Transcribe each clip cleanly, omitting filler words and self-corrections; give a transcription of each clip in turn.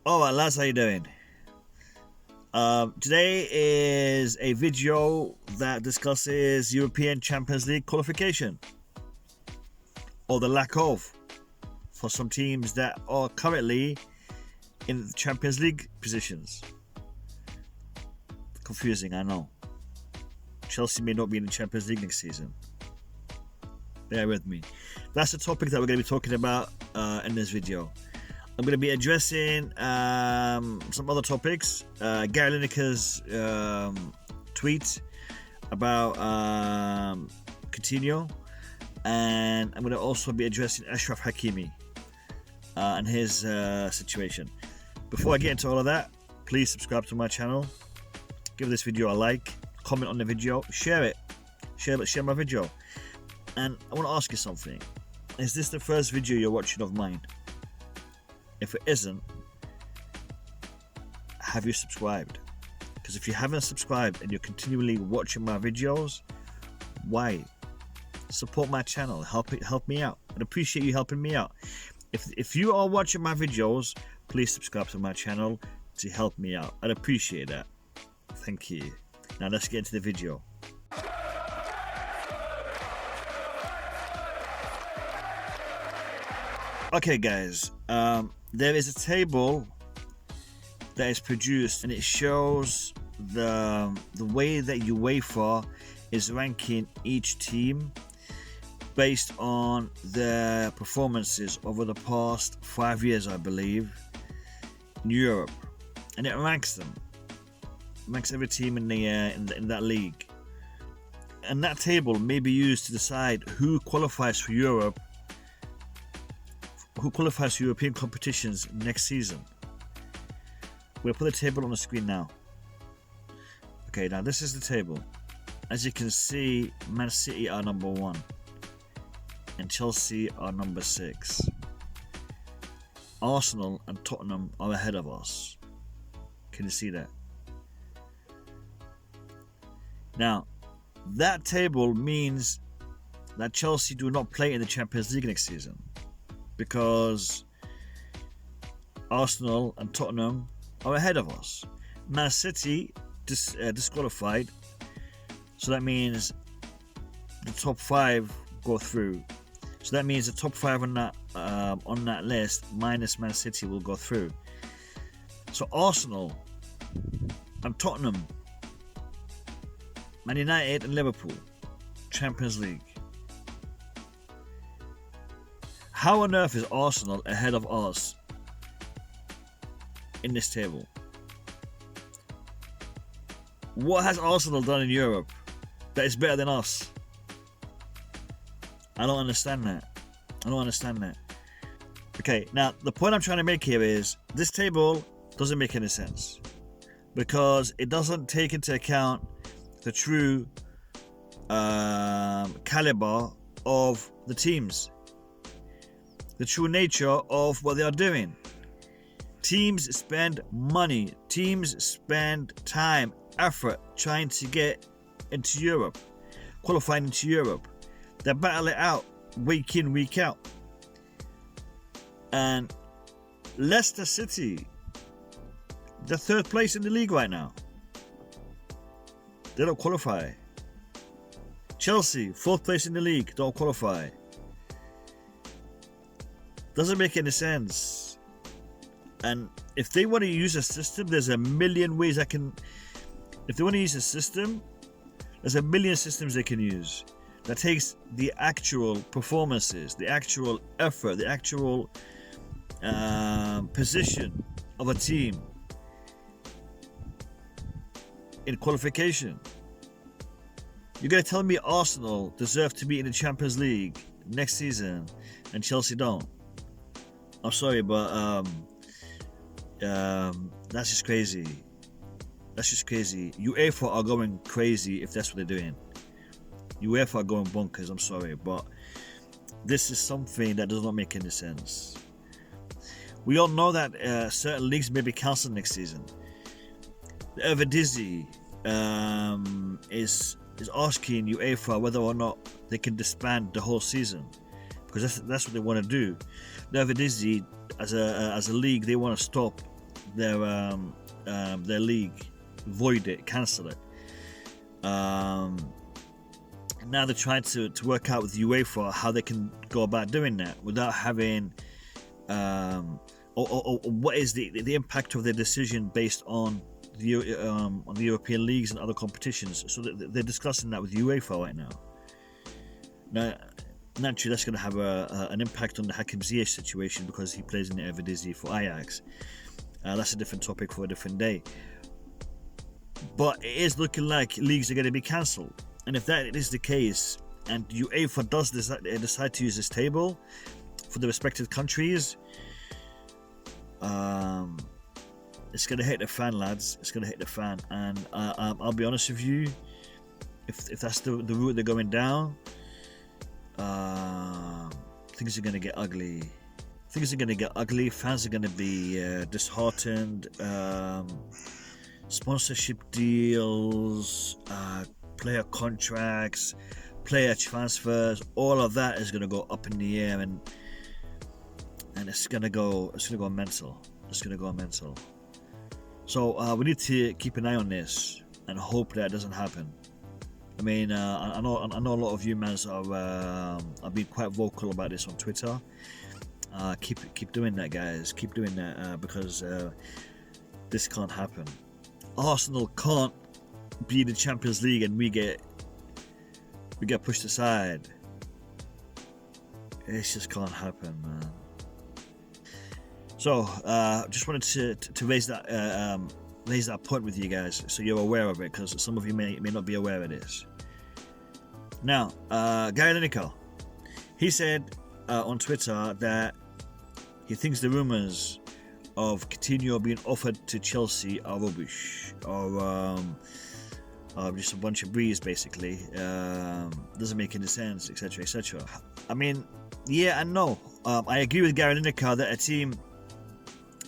Alright lads, how you doing? Today is a video that discusses European Champions League qualification, or the lack of, for some teams that are currently in the Champions League positions. Confusing, I know. Chelsea may not be in the Champions League next season. Bear with me. That's the topic that we're going to be talking about in this video. I'm going to be addressing some other topics. Gary Lineker's tweet about Coutinho, and I'm going to also be addressing Ashraf Hakimi and his situation. Before I get into all of that, please subscribe to my channel, give this video a like, comment on the video, share it, share my video. And I want to ask you something. Is this the first video you're watching of mine? If it isn't, have you subscribed? Because if you haven't subscribed and you're continually watching my videos, why? Support my channel, help me out. I'd appreciate you helping me out. If you are watching my videos, please subscribe to my channel to help me out. I'd appreciate that. Thank you. Now let's get into the video. Okay guys, there is a table that is produced, and it shows the way that UEFA is ranking each team based on their performances over the past 5 years, I believe, in Europe, and it ranks them. It ranks every team in that league, and that table may be used to decide who qualifies for Europe. Who qualifies for European competitions next season. We'll put the table on the screen now. Okay, now this is the table. As you can see, Man City are number 1 and Chelsea are number 6. Arsenal and Tottenham are ahead of us. Can you see that? Now, that table means that Chelsea do not play in the Champions League next season, because Arsenal and Tottenham are ahead of us. Man City disqualified, so that means the top 5 go through. So that means the top 5 on that list minus Man City will go through. So Arsenal and Tottenham, Man United and Liverpool, Champions League. How on earth is Arsenal ahead of us in this table? What has Arsenal done in Europe that is better than us? I don't understand that. Okay, now the point I'm trying to make here is this table doesn't make any sense, because it doesn't take into account the true caliber of the teams, the true nature of what they are doing. Teams spend money, teams spend time, effort trying to get into Europe, qualifying into Europe. They battle it out week in, week out. And Leicester City, they're 3rd place in the league right now. They don't qualify. Chelsea, 4th place in the league, don't qualify. Doesn't make any sense. And if they want to use a system, there's a million ways if they want to use a system, there's a million systems they can use that takes the actual performances, the actual effort, the actual position of a team in qualification. You're going to tell me Arsenal deserve to be in the Champions League next season and Chelsea don't? I'm sorry, but that's just crazy. That's just crazy. UEFA are going crazy if that's what they're doing. UEFA are going bonkers, I'm sorry, but this is something that does not make any sense. We all know that certain leagues may be cancelled next season. The Eredivisie is asking UEFA whether or not they can disband the whole season, because that's what they want to do. The Eredivisie, as a league, they want to stop their league, void it, cancel it. Now they're trying to work out with UEFA how they can go about doing that without having or what is the impact of their decision based on the European leagues and other competitions. So they're discussing that with UEFA right now. Now, naturally, that's going to have an impact on the Hakim Ziyech situation because he plays in the Eredivisie for Ajax. That's a different topic for a different day. But it is looking like leagues are going to be cancelled. And if that is the case, and UEFA does decide to use this table for the respective countries, it's going to hit the fan, lads. It's going to hit the fan. And I'll be honest with you, if that's the route they're going down, things are going to get ugly. Things are going to get ugly. Fans are going to be disheartened. Sponsorship deals, player contracts, player transfers, all of that is going to go up in the air, and it's going to go mental. It's going to go mental. So we need to keep an eye on this and hope that doesn't happen. I mean, I know a lot of you mans are being quite vocal about this on Twitter. Keep doing that, guys. Keep doing that because this can't happen. Arsenal can't be in the Champions League and we get pushed aside. It just can't happen, man. So just wanted to raise that point with you guys so you're aware of it, because some of you may not be aware of this. Now, Gary Lineker, he said on Twitter that he thinks the rumours of Coutinho being offered to Chelsea are rubbish, or just a bunch of breeze, basically. Doesn't make any sense, etc., etc. I mean, yeah and no. I agree with Gary Lineker that a team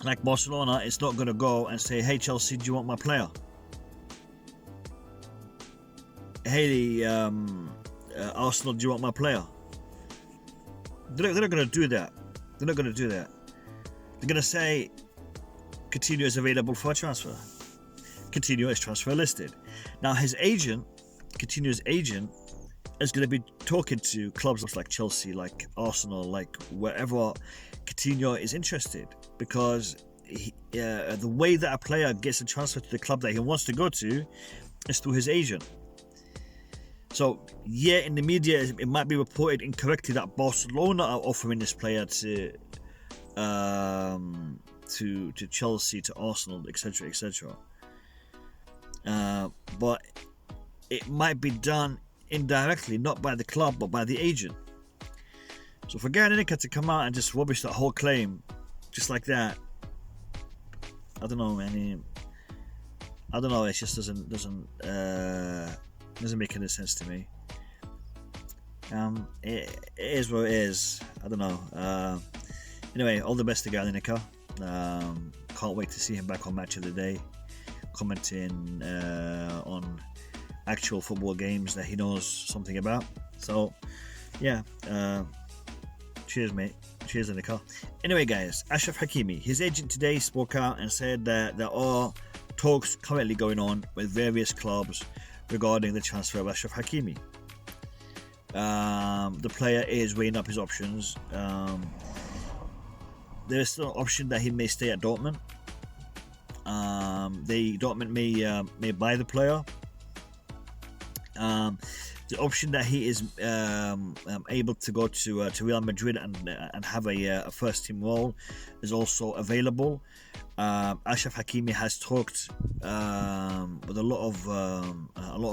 like Barcelona is not going to go and say, "Hey Chelsea, do you want my player?" "Hey Arsenal, do you want my player?" They're not going to do that. They're not going to do that. They're going to say, Coutinho is available for a transfer. Coutinho is transfer listed. Now his agent, Coutinho's agent, is going to be talking to clubs like Chelsea, like Arsenal, like wherever Coutinho is interested, because the way that a player gets a transfer to the club that he wants to go to is through his agent. So yeah, in the media it might be reported incorrectly that Barcelona are offering this player to Chelsea, to Arsenal, etc., etc. But it might be done indirectly, not by the club but by the agent. So for Gary Lineker to come out and just rubbish that whole claim just like that, I don't know, man. I don't know. It just doesn't make any sense to me. It is what it is. I don't know. Anyway, all the best to Gary Lineker. Can't wait to see him back on Match of the Day, commenting on actual football games that he knows something about. So, yeah. Cheers, mate. Cheers, Lineker. Anyway, guys, Achraf Hakimi, his agent today spoke out and said that there are talks currently going on with various clubs regarding the transfer of Achraf Hakimi. The player is weighing up his options. There is still an option that he may stay at Dortmund. Dortmund may buy the player. The option that he is able to go to Real Madrid and have a first team role is also available. Achraf Hakimi has talked with a lot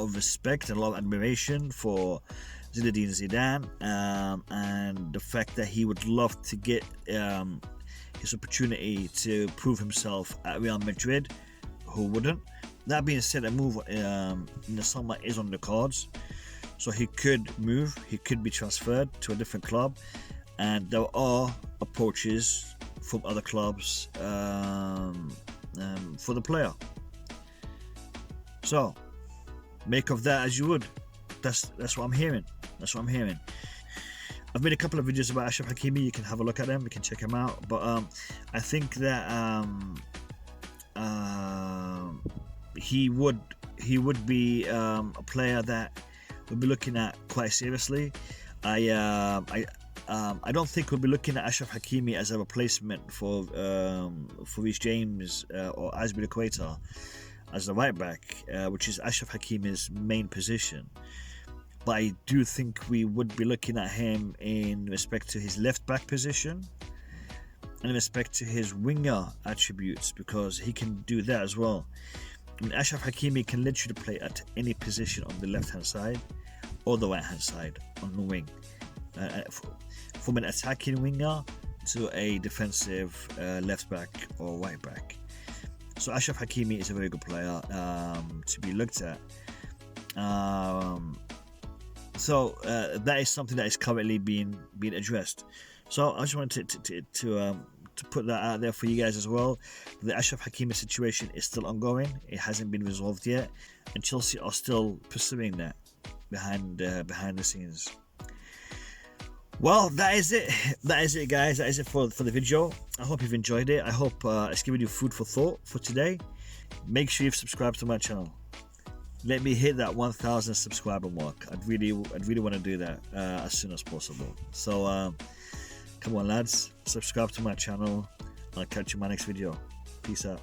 of respect and a lot of admiration for Zinedine Zidane, and the fact that he would love to get his opportunity to prove himself at Real Madrid. Who wouldn't? That being said, a move in the summer is on the cards, so he could move. He could be transferred to a different club, and there are approaches from other clubs for the player. So make of that as you would. That's what I'm hearing. That's what I'm hearing. I've made a couple of videos about Achraf Hakimi. You can have a look at them. You can check them out. But I think that he would be a player that we'll be looking at quite seriously. I don't think we'll be looking at Achraf Hakimi as a replacement for Reece James or Azpilicueta as the right back, which is Achraf Hakimi's main position. But I do think we would be looking at him in respect to his left back position and in respect to his winger attributes, because he can do that as well. I mean, Achraf Hakimi can literally play at any position on the left hand side or the right hand side on the wing, from an attacking winger to a defensive left back or right back. So Achraf Hakimi is a very good player to be looked at. So that is something that is currently being addressed. So I just wanted to put that out there for you guys as well. The Achraf Hakimi situation is still ongoing. It hasn't been resolved yet, and Chelsea are still pursuing that behind the scenes. Well, that is it. That is it, guys. That is it for the video. I hope you've enjoyed it. I hope it's given you food for thought for today. Make sure you've subscribed to my channel. Let me hit that 1,000 subscriber mark. I'd really want to do that as soon as possible. So come on, lads, subscribe to my channel. I'll catch you in my next video. Peace out.